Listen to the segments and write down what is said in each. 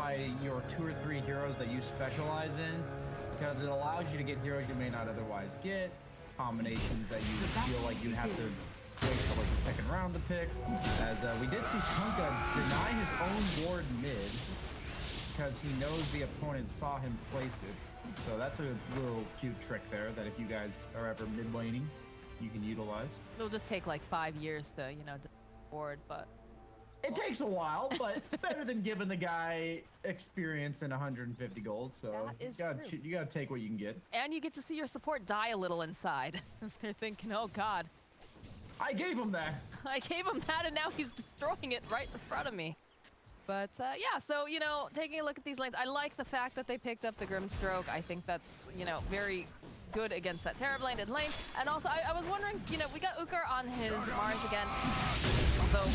diversify your 2 or 3 heroes that you specialize in, because it allows you to get heroes you may not otherwise get, combinations that you feel like you have to wait till like the second round to pick. As we did see Kunkka deny his own ward mid because he knows the opponent saw him place it. So that's a little cute trick there that if you guys are ever mid laning, you can utilize. It'll just take like 5 years to, you know, to board, but it takes a while, but it's better than giving the guy experience and 150 gold. So you gotta take what you can get. And you get to see your support die a little inside. They're thinking, oh God. I gave him that. I gave him that and now he's destroying it right in front of me. But yeah, so, you know, taking a look at these lanes, I like the fact that they picked up the Grimstroke. I think that's, you know, very good against that Terrorblade in lane. And also, I was wondering, you know, we got Ouker on his Mars again. Although,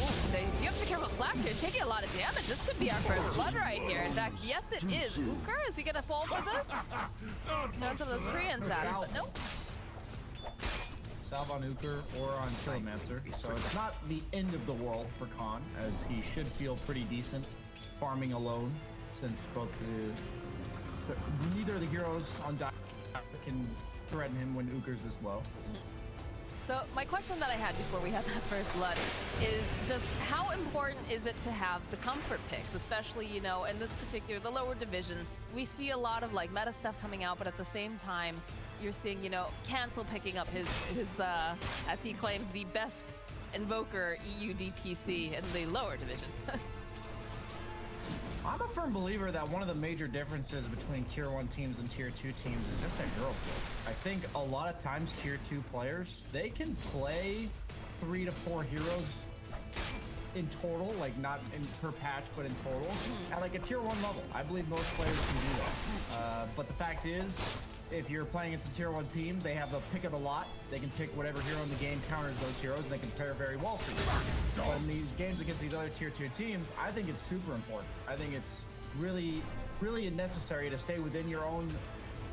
you have to be careful with Flash here. He's taking a lot of damage. This could be our first blood right here. In fact, yes, it is. Ouker, is he going to fall for this? Not some of those Koreans at, but nope. Salve on Ouker or on Killomancer. So it's not the end of the world for kAAN, as he should feel pretty decent farming alone, since neither of the heroes on Dota can threaten him when Ouker's this low. So my question that I had before we had that first blood is just how important is it to have the comfort picks, especially, you know, in this particular, the lower division. We see a lot of like meta stuff coming out, but at the same time, you're seeing, you know, Cancel picking up his as he claims, the best Invoker EU DPC in the lower division. I'm a firm believer that one of the major differences between tier 1 teams and tier 2 teams is just their hero pool. I think a lot of times tier 2 players, they can play 3 to 4 heroes in total, like not in per patch, but in total, at like a tier 1 level. I believe most players can do that. But the fact is, if you're playing against a tier 1 team, they have a pick of a lot. They can pick whatever hero in the game counters those heroes, and they can pair very well for you. But in these games against these other tier 2 teams, I think it's super important. I think it's really, really necessary to stay within your own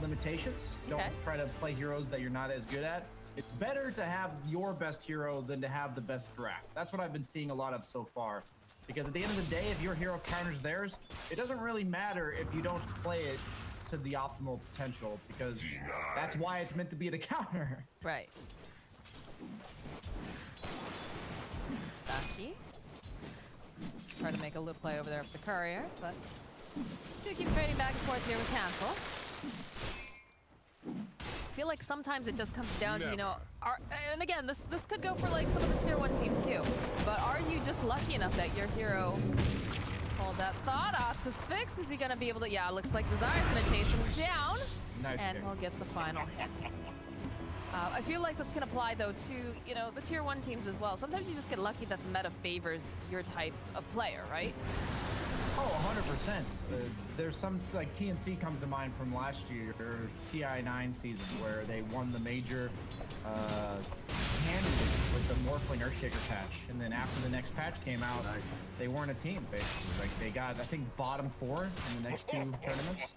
limitations. Don't try to play heroes that you're not as good at. It's better to have your best hero than to have the best draft. That's what I've been seeing a lot of so far. Because at the end of the day, if your hero counters theirs, it doesn't really matter if you don't play it to the optimal potential, because that's why it's meant to be the counter. Right. ntakii. Try to make a little play over there with the courier, but do keep trading back and forth here with Cancel. I feel like sometimes it just comes down to, you know, and again, this could go for like some of the tier 1 teams too, but are you just lucky enough that your hero, hold that thought, Atoufix, is he gonna be able to, yeah, it looks like Desire's gonna chase him down, nice and pick. we'll get the final hit. I feel like this can apply though to, you know, the tier 1 teams as well. Sometimes you just get lucky that the meta favors your type of player, right? Oh, 100%. There's some, like TNC comes to mind from last year, or TI9 season, where they won the major handily with the Morphling Earthshaker patch. And then after the next patch came out, they weren't a team, basically. Like, they got, I think, bottom 4 in the next 2 tournaments.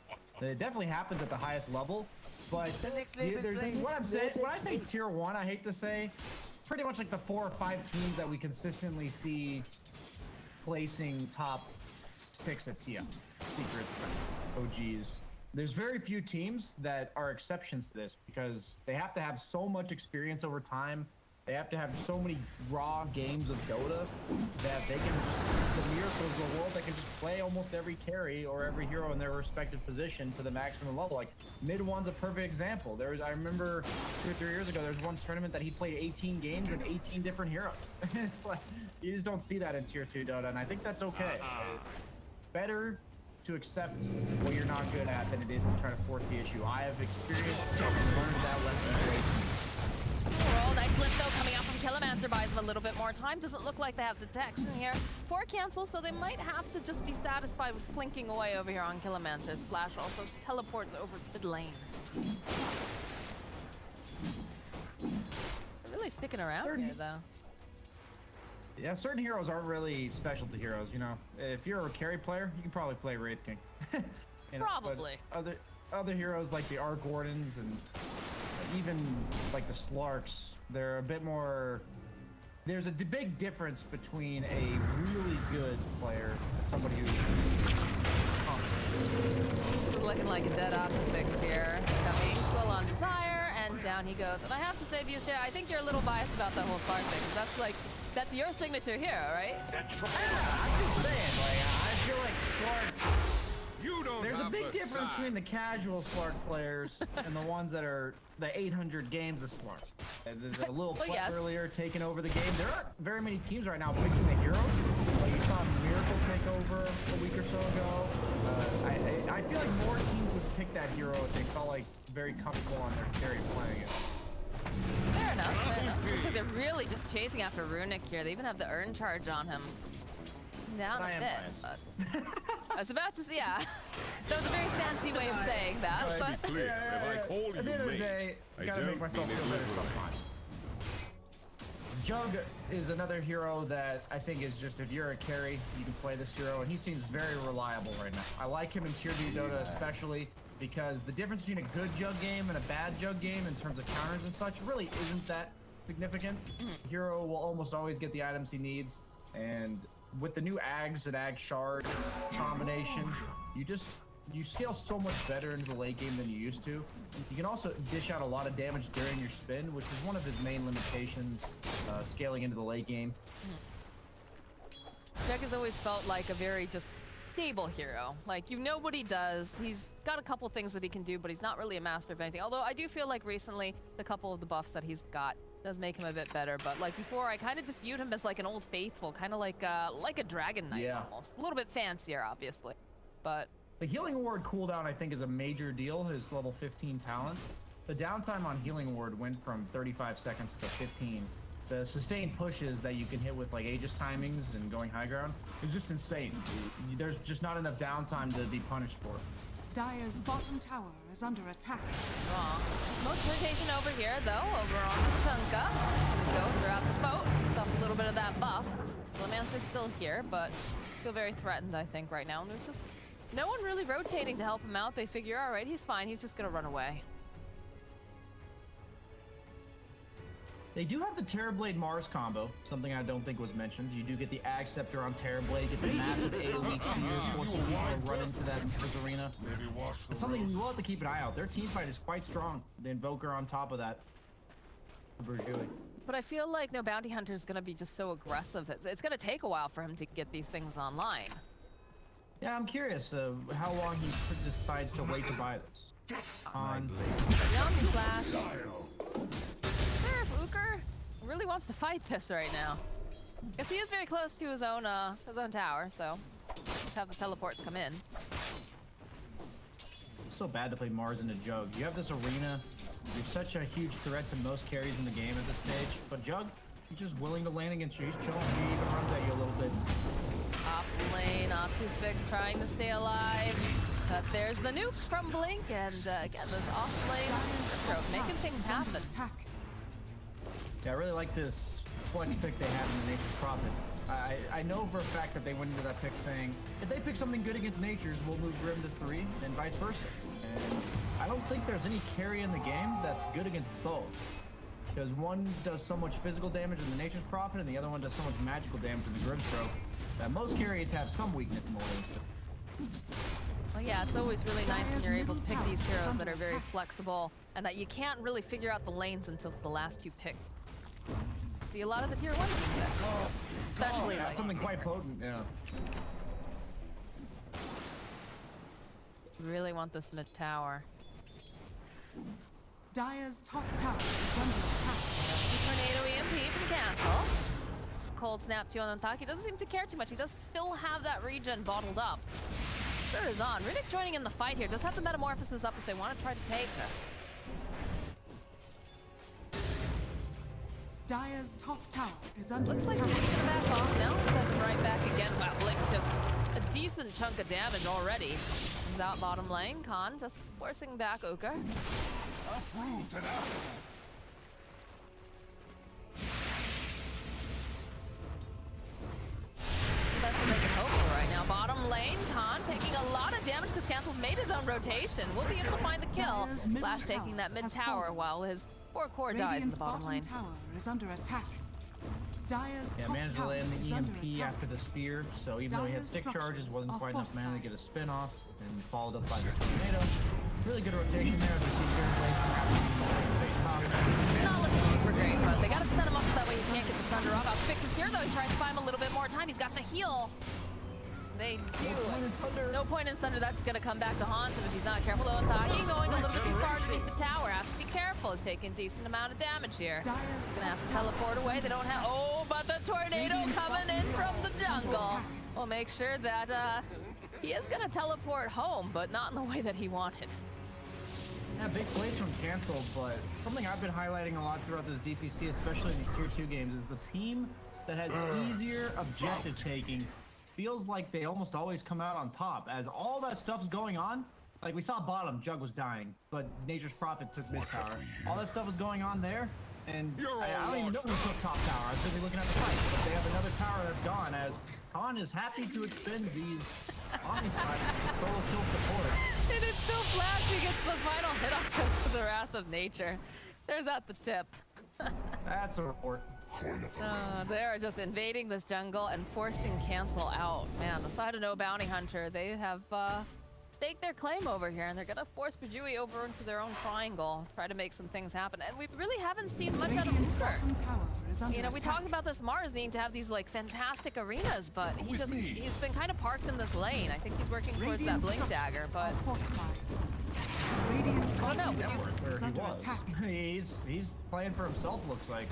It definitely happens at the highest level. But what I'm saying, when I say tier 1, I hate to say, pretty much like the 4 or 5 teams that we consistently see placing top 6 at TM. Secrets, OGs. There's very few teams that are exceptions to this, because they have to have so much experience over time. They have to have so many raw games of Dota that they can just, the miracles of the world, they can just play almost every carry or every hero in their respective position to the maximum level. Like mid 1's a perfect example. I remember 2 or 3 years ago, there was one tournament that he played 18 games and 18 different heroes. It's like, you just don't see that in tier 2 Dota, and I think that's okay. Better to accept what you're not good at than it is to try to force the issue. I have experienced and learned that lesson way too much. Roll, nice lift though coming out from Killomancer, buys him a little bit more time. Doesn't look like they have detection here for Cancel, so they might have to just be satisfied with plinking away over here on Killomancer's flash. Also teleports over mid lane. They're really sticking around here though. Yeah, certain heroes aren't really specialty heroes, you know. If you're a carry player, you can probably play Wraith King. You know, probably. Other heroes like the Arc Wardens and even like the Slarks, they're a bit more. There's a big difference between a really good player and somebody who's looking like a dead Atoufix here. Got Ace Will on Desire, and down he goes. And I have to say, Busta, I think you're a little biased about that whole Spark thing, 'cause that's like, that's your signature hero, right? Yeah, I'm just saying, like, I feel like Slark. There's a big difference between the casual Slark players and the ones that are the 800 games of Slark. There's a little flip earlier taking over the game. There aren't very many teams right now picking the hero. Like you saw Miracle take over a week or so ago. I feel like more teams would pick that hero if they felt like very comfortable on their carry playing it. Fair enough, fair enough. Looks like they're really just chasing after Runec here. They even have the Urn charge on him. Down a bit, but I was about to say, yeah. That was a very fancy way of saying that. Just to be clear, if I call at the end of the day, I gotta make myself feel better sometimes. Jug is another hero that I think is just, if you're a carry, you can play this hero, and he seems very reliable right now. I like him in Tier 2 Dota especially because the difference between a good Jug game and a bad Jug game in terms of counters and such really isn't that significant. The hero will almost always get the items he needs, and with the new Ags and Ag Shard combination, you scale so much better into the late game than you used to. You can also dish out a lot of damage during your spin, which is one of his main limitations, scaling into the late game. Jug has always felt like a very just stable hero. Like, you know what he does. He's got a couple things that he can do, but he's not really a master of anything. Although I do feel like recently, the couple of the buffs that he's got does make him a bit better. But like before, I kind of just viewed him as like an old faithful, kind of like a Dragon Knight almost. A little bit fancier, obviously, but the Healing Ward cooldown, I think, is a major deal, his level 15 talent. The downtime on Healing Ward went from 35 seconds to 15. The sustained pushes that you can hit with like Aegis timings and going high ground is just insane. There's just not enough downtime to be punished for. Dire's bottom tower is under attack. Most rotation over here, though, over on Kunkka. Gonna go throughout the boat, picks up a little bit of that buff. Killomancer's still here, but still very threatened, I think, right now. And there's just no one really rotating to help him out. They figure, all right, he's fine. He's just gonna run away. They do have the Terrorblade Mars combo, something I don't think was mentioned. You do get the Ag Scepter on Terrorblade, get the massive AoE clear, forcing people to run into that arena. It's something we will have to keep an eye out. Their team fight is quite strong. The Invoker on top of that. Burjui. But I feel like no Bounty Hunter is going to be just so aggressive. It's going to take a while for him to get these things online. Yeah, I'm curious how long he decides to wait to buy this. On Zombie Slash. If Ouker really wants to fight this right now. Guess he is very close to his own tower, so just have the teleports come in. It's so bad to play Mars in a Jug. You have this arena. You're such a huge threat to most carries in the game at this stage. But Jug, he's just willing to lane against you. He's chilling. He even runs at you a little bit. Top lane, Atoufix trying to stay alive. But there's the nuke from BliNcc, and again, this off lane Grimstroke making things happen. Yeah, I really like this flex pick they have in the Nature's Prophet. I know for a fact that they went into that pick saying, if they pick something good against Nature's, we'll move Grim to 3, and vice versa. And I don't think there's any carry in the game that's good against both. Because one does so much physical damage in the Nature's Prophet, and the other one does so much magical damage in the Grimstroke, that most carries have some weakness in the lane. Well, yeah, it's always really nice when you're able to pick these heroes that are very flexible, and that you can't really figure out the lanes until the last you pick. See a lot of the tier 1 teams there. Especially like something quite potent, yeah. Really want this mid tower. Dire's top tower is under attack. Tornado EMP from Cancel. Cold Snap 2 on ntakii. Doesn't seem to care too much. He does still have that regen bottled up. Sure is on. Rubick joining in the fight here. Does have the Metamorphosis up if they want to try to take this. Dire's top tower is under Looks like attack. he's gonna back off now. Send him right back again. Wow, BliNcc just a decent chunk of damage already. Comes out bottom lane. kAAN just forcing back Ouker. That's what they can hope for right now. Bottom lane, kAAN taking a lot of damage because Cancel's made his own rotation. Will be able to find the kill. Flash taking that mid tower while his poor core dies in the bottom lane. Tower is under attack. Dire's Yeah, top managed to tower land is the under EMP attack. after the spear, so even though he had Dire's 6 charges, structures wasn't are quite enough mana to fortified. get a spin off, and followed up by the tornado. Really good rotation there. We see Terrorblade top. It's not looking super great, but they gotta stun him up so that way he can't get the thunder off. Atoufix is here though. He tries to buy him a little bit more time. He's got the heal. They do. No point in thunder. That's gonna come back to haunt him if he's not careful. Though ntakii going a little bit too far underneath the tower. Has to be careful. He's taking a decent amount of damage here. Dire's Gonna have to top teleport tower away. is They don't under have. attack. Oh, but the tornado Radiant's coming bottom in from tower the is under jungle. attack. We'll make sure that he is gonna teleport home, but not in the way that he wanted. Yeah, big plays from Cancel, but something I've been highlighting a lot throughout this DPC, especially in these tier 2 games, is the team that has easier objective taking feels like they almost always come out on top. As all that stuff's going on, like we saw bottom, Jug was dying, but Nature's Prophet took mid tower. All that stuff was going on there, and I don't even know who took top tower. I was busy looking at the fight, but they have another tower that's gone, as kAAN is happy to expend these Omni Slashes to solo kill support. It is still Flash who gets the final hit on us to the Wrath of Nature. There's at the tip. That's a report. They're just invading this jungle and forcing Cancel out. Man, the side of no bounty hunter, they have staked their claim over here, and they're gonna force burjui over into their own triangle, try to make some things happen. And we really haven't seen much out of Radiant's Ouker. bottom tower is under You know, we attack. talked about this Mars needing to have these like fantastic arenas, but he's been kind of parked in this lane. I think he's working towards that Radiant's blink dagger, structures but are fortified. Radiant's I don't know. bottom Would you, tower Where is he under was. attack. He's playing for himself, looks like.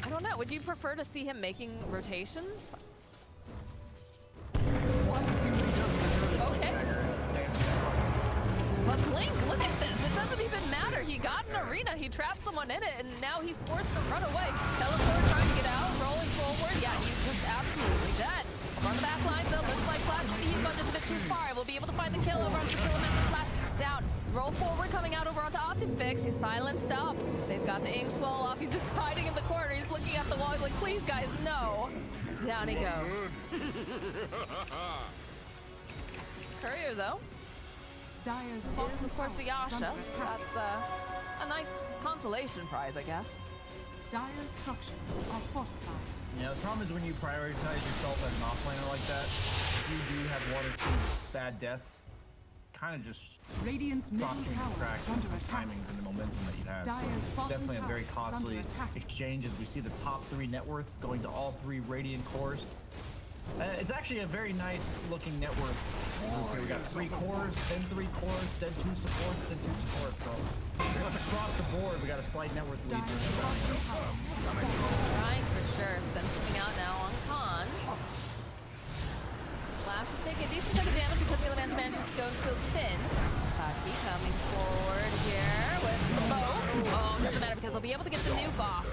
I don't know. Would you prefer to see him making rotations? Okay. But Blink, look at this. It doesn't even matter. He got an arena. He trapped someone in it, and now he's forced to run away. Teleport trying to get out, rolling forward. Yeah, he's just absolutely dead. Over on the back line, though, looks like Flash. Maybe he's gone just a bit too far. We'll be able to find the kill over onto Killomancer. Flash down. Roll forward, coming out over onto Atoufix. He's silenced up. They've got the ink swell off. He's just hiding in the corner. He's looking at the wall. He's like, please, guys, no. Down he goes. Courier, though, Dire's is, bottom of course, the tower is Yasha. under attack. That's a nice consolation prize, I guess. Dire's structures are fortified. Yeah, the problem is when you prioritize yourself as an offlaner like that, if you do have 1 or 2 bad deaths, kind of just Radiant's middle drops you in tower the tracks is under the attack. timings and the momentum that you have. Dire's So bottom definitely a tower very is costly under attack. exchange as we see the top 3 net worths going to all 3 Radiant cores. It's actually a very nice looking net worth. Okay, we got 3 cores, then 3 cores, then 2 supports, then 2 supports. So pretty much across the board, we got a slight net worth lead. Dire's bottom tower is fortified. Trying for sure. Spin something out now on kAAN. Flash is taking a decent chunk of damage because Killomancer manages to go and still spin. ntakii coming forward here with the bow. Oh, doesn't matter because he'll be able to get the nuke off.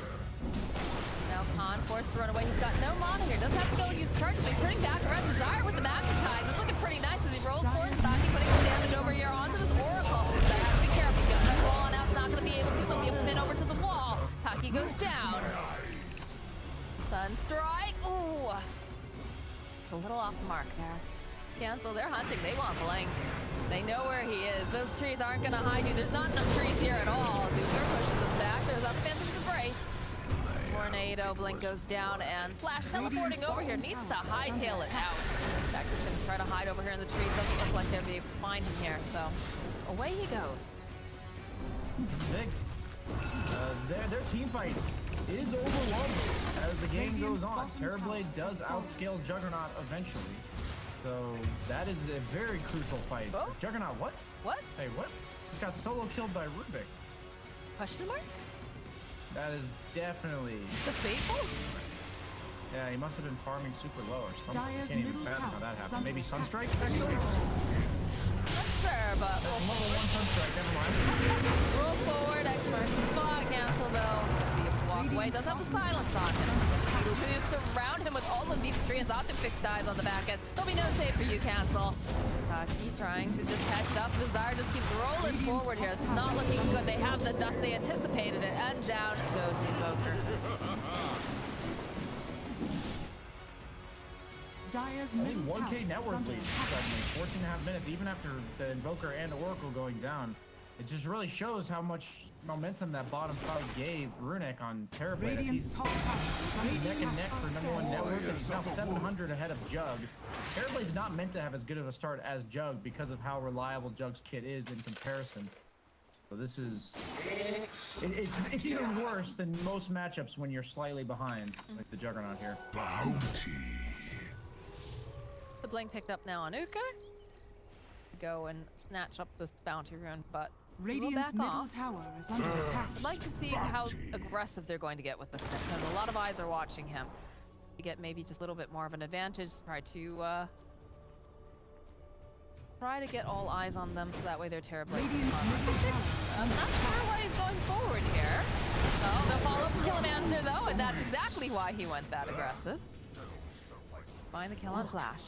Now kAAN forced to run away. He's got no mana here. Doesn't have to go and use charge, but he's turning back around Desire with the magnetize. It's looking pretty nice as he rolls forward. ntakii putting some damage over here onto this Oracle. So I have to be careful. He's gonna roll on out. It's not gonna be able to. They'll be able to pin over to the wall. ntakii goes down. Sunstrike. Ooh. It's a little off the mark there. Cancel. They're hunting. They want BliNcc. They know where he is. Those trees aren't gonna hide you. There's not enough trees here at all. Ouker pushes him back. There's that Phantom's Embrace. Tornado, BliNcc goes down, and Flash teleporting over here needs to hightail it out. Back is going to try to hide over here in the trees. Doesn't look like they'll be able to find him here, so away he goes. It's big. Their team fight is overwhelming as the game goes on. Terrorblade does outscale Juggernaut eventually. So that is a very crucial fight. Oh. Juggernaut, what? What? Hey, what? Just got solo killed by Rubick. Question mark? That is definitely... The Faithful? Yeah, he must have been farming super low or something. Dire's Can't even middle fathom how tower that is happened. under Maybe attack. Sunstrike, actually? Not sure, but That's level 1 Sunstrike, never mind. roll forward. Exclamation spot. Cancel, though. It's going to be a walk away. Does have the silence on him. He'll surround him with all of these trees. Atoufix dies on the back end. There'll be no save for you, Cancel. ntakii trying to just catch up. Desire just keeps rolling forward here. It's not looking good. They have the dust. They anticipated it. And down goes Invoker. Dire's Only middle 1k tower net is worth under lead attack. suddenly. 14.5 minutes, even after the Invoker and the Oracle going down. It just really shows how much momentum that bottom five gave Runec on Terrorblade. Radiant's He's top tower is under neck and neck attack. for #1 network, and he's now 700 ahead of Jug. Terrorblade's not meant to have as good of a start as Jug because of how reliable Jug's kit is in comparison. So this is it's even worse than most matchups when you're slightly behind, like the Juggernaut here. Bounty. The BliNcc picked up now on Ouker. Go and snatch up this bounty rune, but we will Radiant's back middle off. tower is under attack. I'd like to see how aggressive they're going to get with this thing, because a lot of eyes are watching him. To get maybe just a little bit more of an advantage, try to get all eyes on them, so that way they're terribly. Radiant's middle tower is I'm under not attack. sure why he's going forward here. Oh, they'll follow up the Killomancer though, and that's exactly why he went that aggressive. Find the kill on Flash.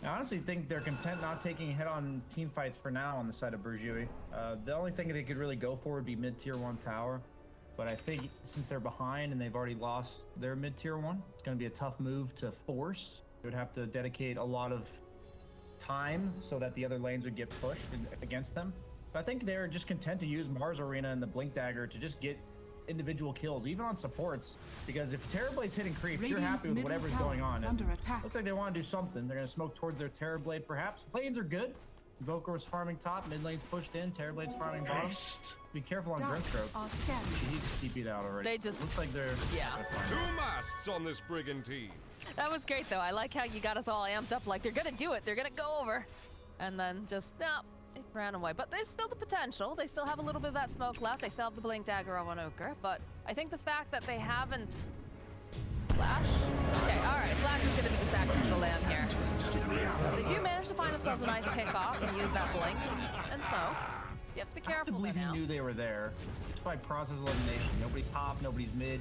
I honestly think they're content not taking head-on team fights for now on the side of burjui. The only thing they could really go for would be mid-tier 1 tower. But I think since they're behind and they've already lost their mid-tier 1, it's going to be a tough move to force. They would have to dedicate a lot of time so that the other lanes would get pushed against them. But I think they're just content to use Mars Arena and the BliNcc dagger to just get individual kills, even on supports. Because if Terrorblade's hitting creeps, you're Radiant's happy with middle whatever's tower going on. is under attack. Looks like they want to do something. They're going to smoke towards their Terrorblade, perhaps. Lanes are good. Invoker was farming top, mid lane's pushed in, Terrorblade's farming bottom. Be careful on Dark Grimstroke. are scattered. He's TP'd out already. They just- looks like they're Yeah. they're Two fine. masts on this brigantine. That was great though. I like how you got us all amped up, like they're gonna do it, they're gonna go over. And then just, no, it ran away. But there's still the potential. They still have a little bit of that smoke left. They still have the BliNcc dagger on Ouker. But I think the fact that they haven't... Flash? Okay, alright, Flash is gonna be the sacrificial lamb here. So they do manage to find themselves a nice pick off and use that BliNcc and smoke. You have to be I have to careful believe there he now. knew they were there. It's by process of elimination. Nobody's top, nobody's mid.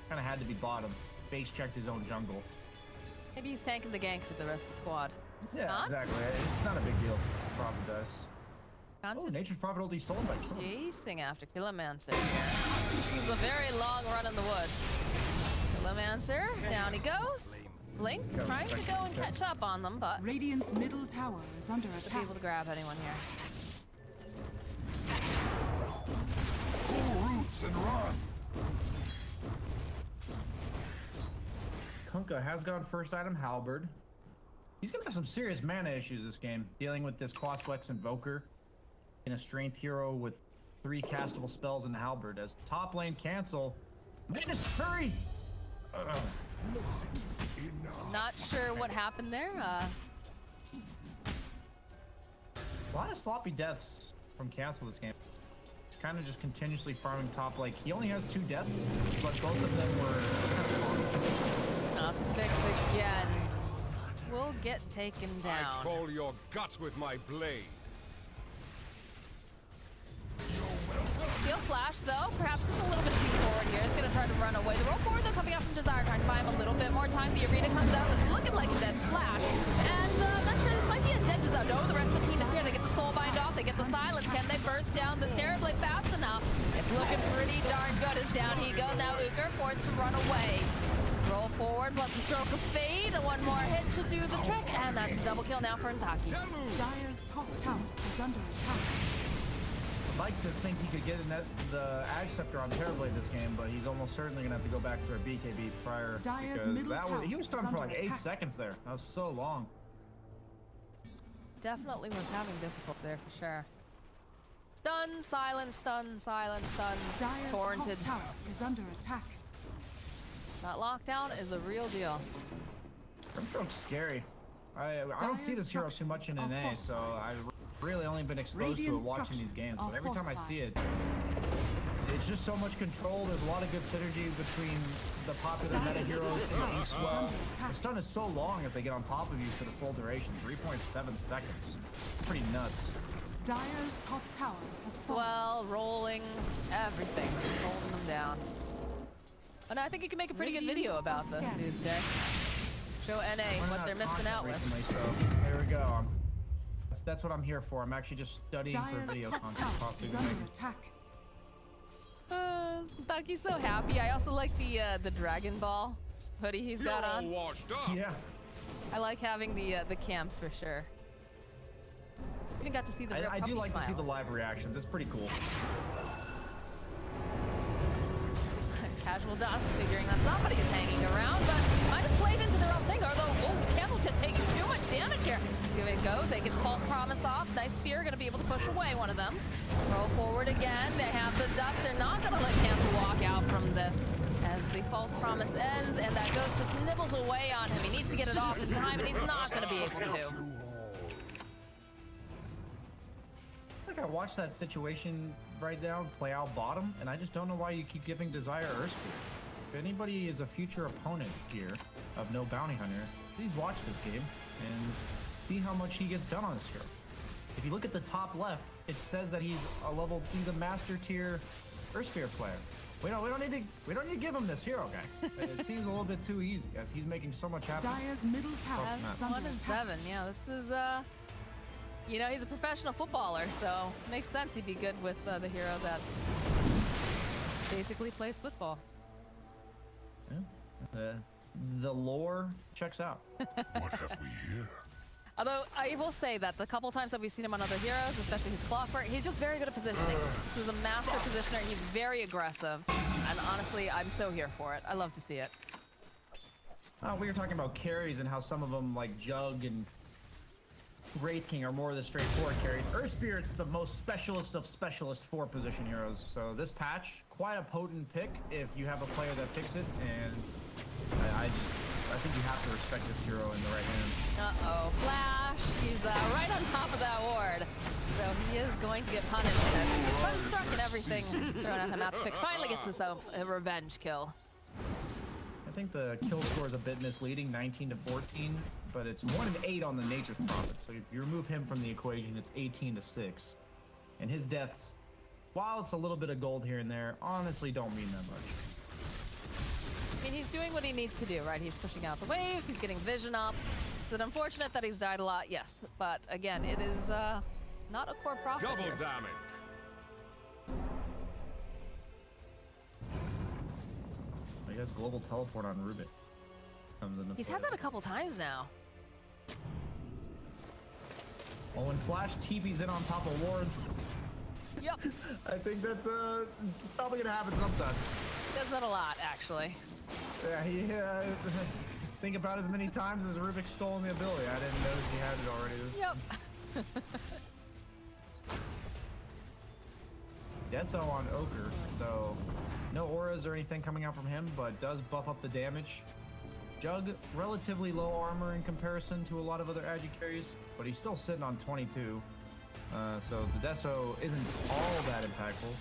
Kind of had to be bottom. Base checked his own jungle. Maybe he's tanking the gank for the rest of the squad. Yeah, Not? exactly. It's not a big deal. Prophet does. Kaaan's Oh, just Nature's Prophet ulti stolen by Killomancer. chasing after Killomancer here. This is a very long run in the woods. Killomancer, down he goes. BliNcc trying to go and catch up on them, but Radiant's middle tower is under to be attack. able to grab anyone here. Pull roots and run. Kunkka has gone first item, Halberd. He's gonna have some serious mana issues this game, dealing with this Quasflex Invoker in a strength hero with 3 castable spells in Halberd. As top lane cancel, Minus, hurry! Not sure what happened there. A lot of sloppy deaths from cancel this game. He's kind of just continuously farming top. Like, he only has 2 deaths, but both of them were Atoufix again. Will get taken I down. troll your guts with my blade. Steel Flash, though, perhaps just a little bit too forward here. He's going to try to run away. The roll forward, though, coming out from Desire, trying to buy him a little bit more time. The arena comes out. This is looking like a dead Flash. And not sure this might be a dead Desire. No, the rest of the team is here. They get the soul bind off. They get the silence. Can they burst down this Terrorblade fast enough? It's looking pretty darn good as down he goes. Now Ouker forced to run away. Roll forward, plus the stroke of fade. One more hit to do the trick. And that's a double kill now for ntakii. Dire's top tower is under attack. I'd like to think he could get the Ag Scepter on Terrorblade this game, but he's almost certainly going to have to go back for a BKB prior. Dire's Because middle that tower he was stunned is for like under 8 attack. seconds there. That was so long. Definitely was having difficulty there for sure. Stun, silence, stun, silence, stun. Dire's Torrented. top tower is under attack. That lockdown is a real deal. Grimstroke's scary. I don't see this hero too much in NA, so I've really only been exposed to it Radiant watching these structures games. are But every time I fortified. see it, it's just so much control. There's a lot of good synergy between the popular meta Dire's heroes top and tower the is Swell. under attack. The stun is so long if they get on top of you for the full duration. 3.7 seconds. Pretty nuts. Dire's top tower has fallen. Well, rolling, everything. Just holding them down. And I think you can make a pretty good video about this these days. Show NA Learning what out they're of missing out content with. recently, so there we go. That's what I'm here for. I'm actually just studying for Dire's video top content. tower Possibly is under maybe. attack. Ntakii's so happy. I also like the Dragon Ball hoodie he's You're got all on. washed up. Yeah. I like having the camps for sure. Even got to see the real I do puppy like to see the smile. live reactions. It's pretty cool. Casual Dust figuring that somebody is hanging around, but might have played into their own thing, although, oh, Cancel's just taking too much damage here. Give it goes, they get False Promise off. Nice Spear, gonna be able to push away one of them. Roll forward again, they have the Dust. They're not gonna let Cancel walk out from this as the False Promise ends, and that Ghost just nibbles away on him. He needs to get it off in time, and he's not gonna be able to. I watched that situation right now play out bottom, and I just don't know why you keep giving Desire Earthspear. If anybody is a future opponent here of no bounty hunter, please watch this game and see how much he gets done on this hero. If you look at the top left, it says that he's a master tier Earthspear player. We don't need to give him this hero, guys. It seems a little bit too easy as he's making so much happen. Dire's middle tower That's is under 1 and attack. 7. Yeah, this is you know, he's a professional footballer, so makes sense he'd be good with the hero that basically plays football. Yeah. The lore checks out. What have we here? Although I will say that the couple times that we've seen him on other heroes, especially his Clawfort, he's just very good at positioning. This is a master positioner. He's very aggressive, and honestly, I'm so here for it. I love to see it. We were talking about carries and how some of them, like Jug and Wraith King, are more of the straightforward carries. Earthspirit's the most specialist of specialist for position heroes. So this patch, quite a potent pick if you have a player that picks it, and I think you have to respect this hero in the right hands. Uh-oh, Flash. He's right on top of that ward. So he is going to get punished as he gets Sunstruck and everything thrown at him. Atoufix finally gets himself a revenge kill. I think the kill score is a bit misleading, 19 to 14, but it's 1 and 8 on the Nature's Prophet. So if you remove him from the equation, it's 18 to 6. And his deaths, while it's a little bit of gold here and there, honestly don't mean that much. I mean, he's doing what he needs to do, right? He's pushing out the waves, he's getting vision up. It's unfortunate that he's died a lot, yes. But again, it is not a core profit Double here. damage. He has global teleport on Rubick. Comes into He's play. had that a couple times now. Well, when Flash TP's in on top of wards, Yep. I think that's probably gonna happen sometime. Does that a lot, actually. Yeah, think about as many times as Rubick's stolen the ability. I didn't notice he had it already. Yep. Deso on Ouker, so no auras or anything coming out from him, but does buff up the damage. Jug, relatively low armor in comparison to a lot of other agi carries, but he's still sitting on 22. So the Deso isn't all that impactful.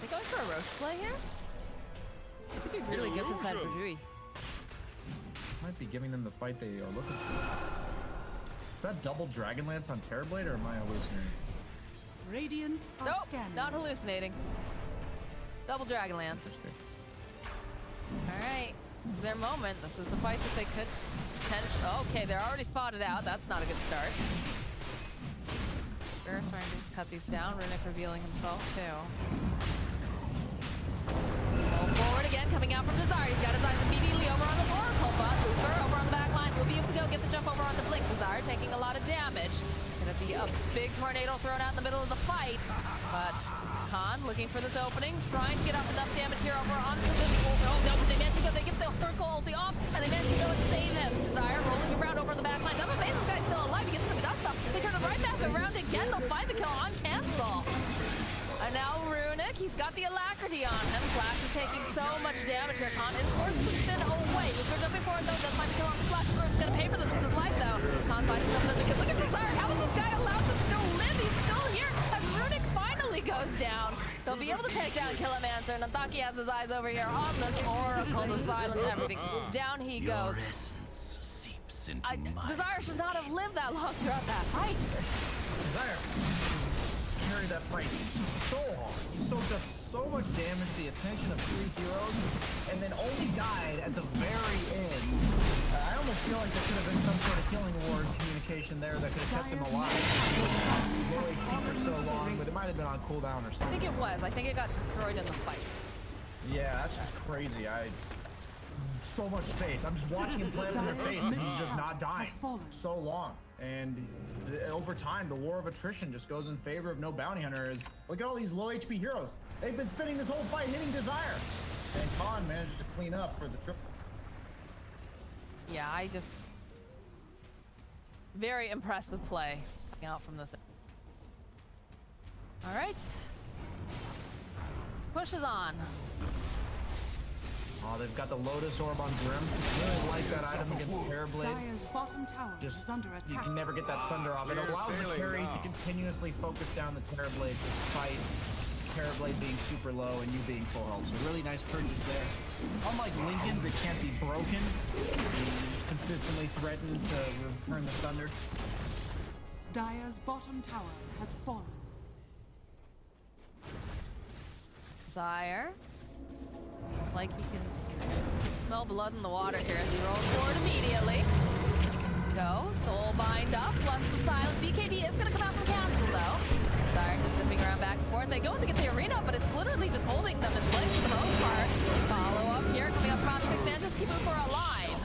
They going for a Roche play here? I think he really gives his head burjui. Might be giving them the fight they are looking for. Is that double Dragonlance on Terrorblade, or am I hallucinating? Radiant are Nope, scanning. not hallucinating. Double Dragonlance. Interesting. All right, this is their moment. This is the fight that they could potentially. Okay, they're already spotted out. That's not a good start. We're trying to cut these down. Runec revealing himself too. Roll forward again, coming out from Desire. He's got his eyes immediately over on the Oracle, but Ouker over on the back line will be able to go get the jump over on the Blink. Desire taking a lot of damage. Gonna be a big tornado thrown out in the middle of the fight, but kAAN looking for this opening, trying to get up enough damage here over onto this. Oh no, they managed to go. They get the Oracle ulti off, and they managed to go and save him. Desire rolling around over on the back line. Double base, this guy's still alive. He gets the dust off. They turn him right back around again. They'll find the kill on Cancel. And now Runec, he's got the alacrity on him. Flash is taking so much damage here. kAAN is forced to spin away. Ouker jumping forward though, does find the kill on Flash. Ouker's gonna pay for this with his life though. kAAN finds another kill. Look at Desire. How is this guy allowed to still live? He's still here as Runec finally goes down. They'll be able to take down Killomancer. And ntakii has his eyes over here on this Oracle to silence everything. Down he goes. Desire should not have lived that long throughout that fight. Desire carried that fight so hard. He soaked up so much damage, the attention of 3 heroes, and then only died at the very end. I almost feel like there could have been some sort of killing ward communication there that could have kept him alive. For so long, but it might have been on cooldown or I something. think it was. I think it got destroyed in the fight. Yeah, that's just crazy. so much space. I'm just watching him play in their face, and he's just not dying so long. And over time, the war of attrition just goes in favor of no bounty hunter. Is look at all these low HP heroes. They've been spending this whole fight hitting Desire, and kAAN managed to clean up for the triple. Yeah, I just very impressive play coming out from this. All right, pushes on. Oh, they've got the Lotus Orb on Grim. Really like that item against Terrorblade. Dire's bottom tower is under attack. You can never get that Sunder off. It allows the carry to continuously focus down the Terrorblade despite Terrorblade being super low and you being full health. So really nice purchase there. Unlike Linken's, it can't be broken. You just consistently threaten to return the Sunder. Dire's bottom tower has fallen. Desire. Like he can smell blood in the water here as he rolls forward immediately. Go, soul bind up, plus the silence. BKB is gonna come out from cancel though. Desire just zipping around back and forth. They go in to get the arena, but it's literally just holding them in place for the most part. Follow up here, coming up from Atoufix, man, just keep Ouker alive.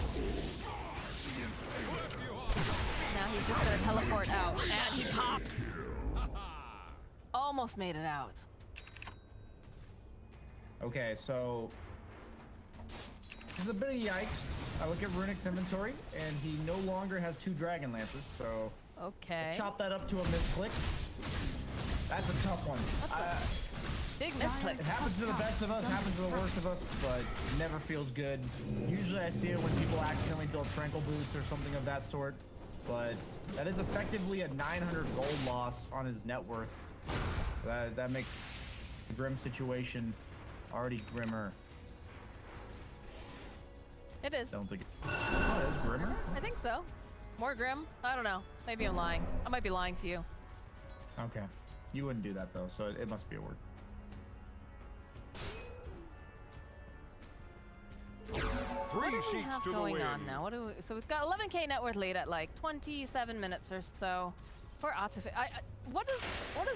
Now he's just gonna teleport out, and he pops. Almost made it out. Okay, so this is a bit of yikes. I look at Runec's inventory, and he no longer has 2 Dragon Lances, so okay. chop that up to a misclick. That's a tough one. Big misclick. It happens to the best of us, happens to the worst of us, but it never feels good. Usually I see it when people accidentally build Tranquil Boots or something of that sort, but that is effectively a 900 gold loss on his net worth. That makes the Grim situation already grimmer. It is. Don't think oh, it is grimmer? I think so. More grim? I don't know. Maybe I'm lying. I might be lying to you. Okay. You wouldn't do that though, so it must be a word. Three sheets to the going wind. on now? What do we, so we've got 11k net worth lead at like 27 minutes or so. For Atoufix, what does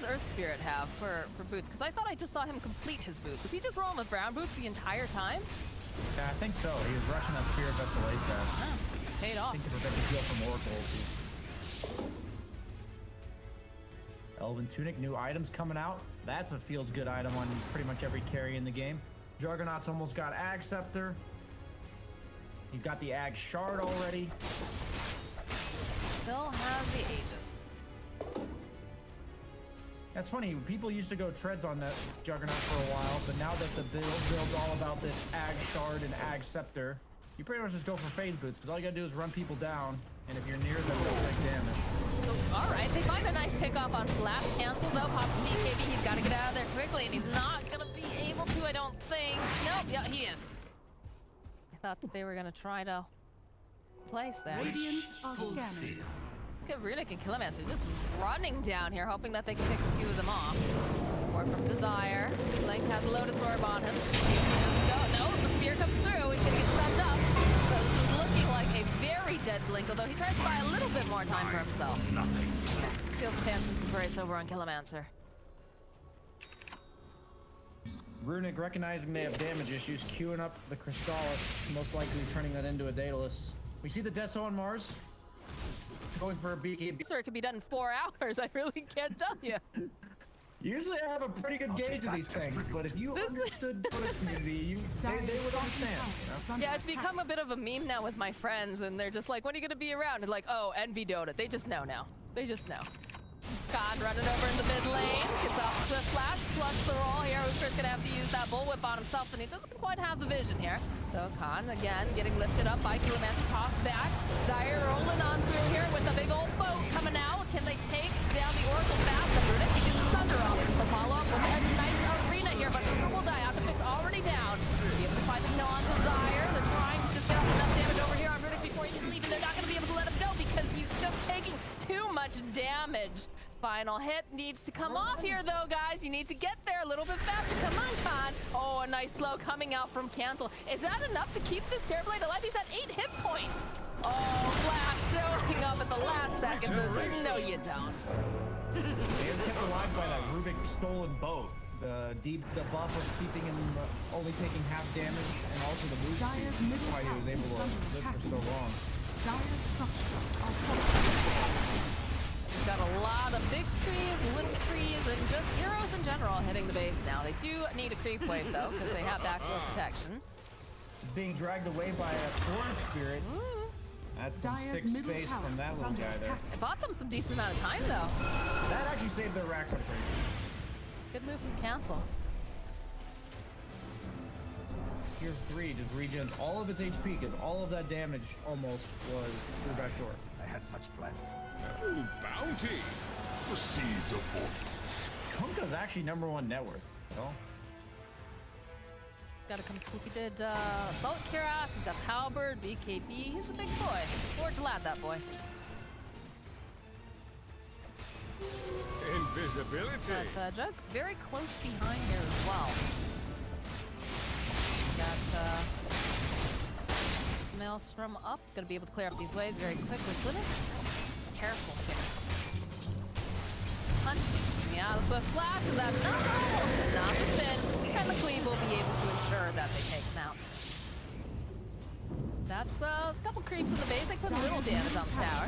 Earth Spirit have for boots? Because I thought I just saw him complete his boots. Was he just rolling with brown boots the entire time? Yeah, I think so. He was rushing that Spirit Vessel ASAP. Oh, paid off. I think to prevent the heal from Oracle. Elven Tunic, new items coming out. That's a feels good item on pretty much every carry in the game. Juggernaut's almost got Ag Scepter. He's got the Ag Shard already. Still has the Aegis. That's funny, people used to go treads on that Juggernaut for a while, but now that the build's all about this Ag Shard and Ag Scepter, you pretty much just go for phase boots, because all you gotta do is run people down, and if you're near them, they'll take damage. So, all right, they find a nice pick off on Flash Cancel, though. Pops BKB, he's got to get out of there quickly, and he's not gonna be able to, I don't think. Nope, yeah, he is. I thought that they were gonna try to place there. Radiant are scanning. Look at Rubick and Killomancer just running down here, hoping that they can pick a few of them off. Or from Desire. BliNcc has a Lotus Orb on him. No, the spear comes through. He's gonna get stunned up. So this is looking like a very dead BliNcc, although he tries to buy a little bit more time for himself. Steals the Phantom's Embrace over on Killomancer. Runec recognizing they have damage issues, queuing up the Crystallis, most likely turning that into a Daedalus. We see the Deso on Mars. Going for a BKB. Sir, it could be done in 4 hours. I really can't tell you. Usually I have a pretty good gauge of these things, but if you understood the community, they would understand. You know? Yeah, it's become a bit of a meme now with my friends, and they're just like, when are you gonna be around? And like, oh, Envy Dota. They just know now. They just know. kAAN running over in the mid lane, gets off the Swift Flash, plus the roll here. Ouker's gonna have to use that bullwhip on himself, and he doesn't quite have the vision here. So kAAN, again, getting lifted up by Killomancer, tossed back. Desire rolling on through here with a big old boat coming out. Can they take down the Oracle fast? The Runec, he gets the Thunder off. The follow-up with a nice arena here, but Ouker will die. Atoufix already down. Be able to find the kill on Desire. They're trying to just get off enough damage over here on Runec before he can leave, and they're not gonna be able to let him go because he's just taking too much damage. Final hit needs to come off here, though, guys. You need to get there a little bit faster. Come on, kAAN. Oh, a nice slow coming out from Cancel. Is that enough to keep this Terrorblade alive? He's at 8 hit points. Oh, Flash showing up at the last second. Says, no, you don't. They were kept alive by that Rubick stolen boat. the buff of keeping him only taking half damage, and also the boost. Dire's That's middle why he was tower able is to under live attack. for so long. Dire's structures are falling. We've got a lot of big trees, little trees, and just heroes in general hitting the base now. They do need a creep wave though, because they have backdoor protection. Being dragged away by a forest spirit. That's some Dire's thick middle space tower from that is little under guy there. attack. It bought them some decent amount of time though. That actually saved their racks up pretty good. Good move from Cancel. Tier 3 just regens all of its HP because all of that damage almost was through backdoor. I had such plans. Ooh, bounty! The seeds of fortune. Kunkka's actually #1 net worth. Oh. He's got a completed Assault Cuirass, he's got Halberd, BKB, he's a big boy. Forge lad, that boy. Invisibility. But Jug very close behind here as well. Got Maelstrom up. He's gonna be able to clear up these waves very quickly. Limit. Careful here. Hunt. Yeah, the Swift Flash is that not the spin. And the Cleave will be able to ensure that they take him out. That's a couple creeps in the base. They put a little damage on the tower.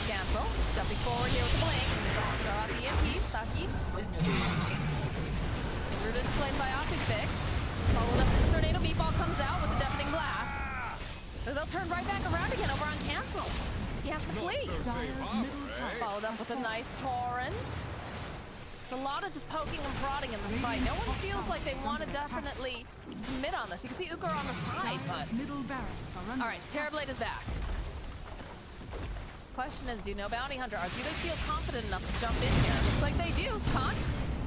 Cancel. Jumping forward here with the blink. Throw out the EMP. ntakii. Rooted played by Atoufix. Followed up with the tornado. Meatball comes out with the deafening blast. They'll turn right back around again over on Cancel. He has to flee. Dire's middle tower Followed up with a nice torrent. It's a lot of just poking and prodding in this fight. No one feels like they want to definitely commit on this. You can see Ouker on the side, but... Dire's middle barracks are under Alright, attack. Terrorblade is back. Question is, do no bounty hunter, or do they feel confident enough to jump in here? Looks like they do. kAAN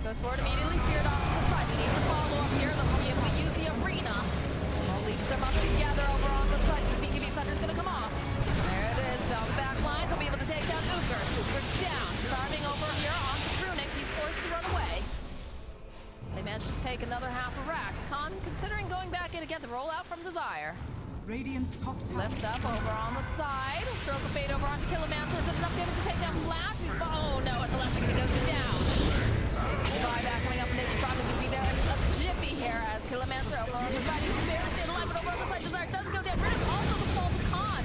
goes forward immediately, steered off to the side. He needs to follow up here. They'll be able to use the arena. We'll leave them up together over on the side. The BKB Thunder's gonna come off. There it is. Down the back lines. They'll be able to take down Ouker. Ouker's down. Starving over here onto Runec. He's forced to run away. They managed to take another half of racks. kAAN considering going back in again to roll out from Desire. Radiant's top tower. Lift up over on the side. Stroke of fade over onto Killomancer. Is enough damage to take down Flash? Oh no, at the last second he goes down. Buyback coming up from Navy Province will be there in a jiffy here as Killomancer over on the side. He's barely staying alive, but over on the side, Desire does go down. Runec also the fall to kAAN.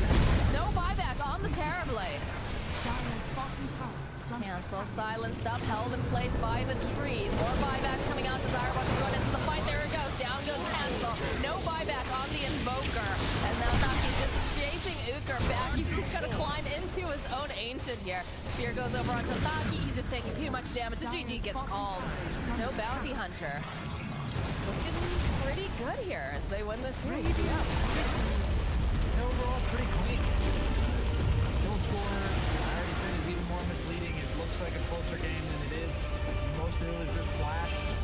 No buyback on the Terrorblade. Dire's bottom tower is under Cancel, attack. silenced up, held in place by the trees. More buybacks coming out. Desire wasn't going into the fight. There it goes. Down goes Cancel. No buyback on the Invoker. As now ntakii's just chasing Ouker back. He's just going to climb into his own Ancient here. Spear goes over onto ntakiii. He's just taking too much damage. The GG gets called. No bounty hunter. Looking pretty good here as they win this series. Overall, pretty clean. No score, I already said, is even more misleading. It looks like a closer game than it is. Most of it was just flash.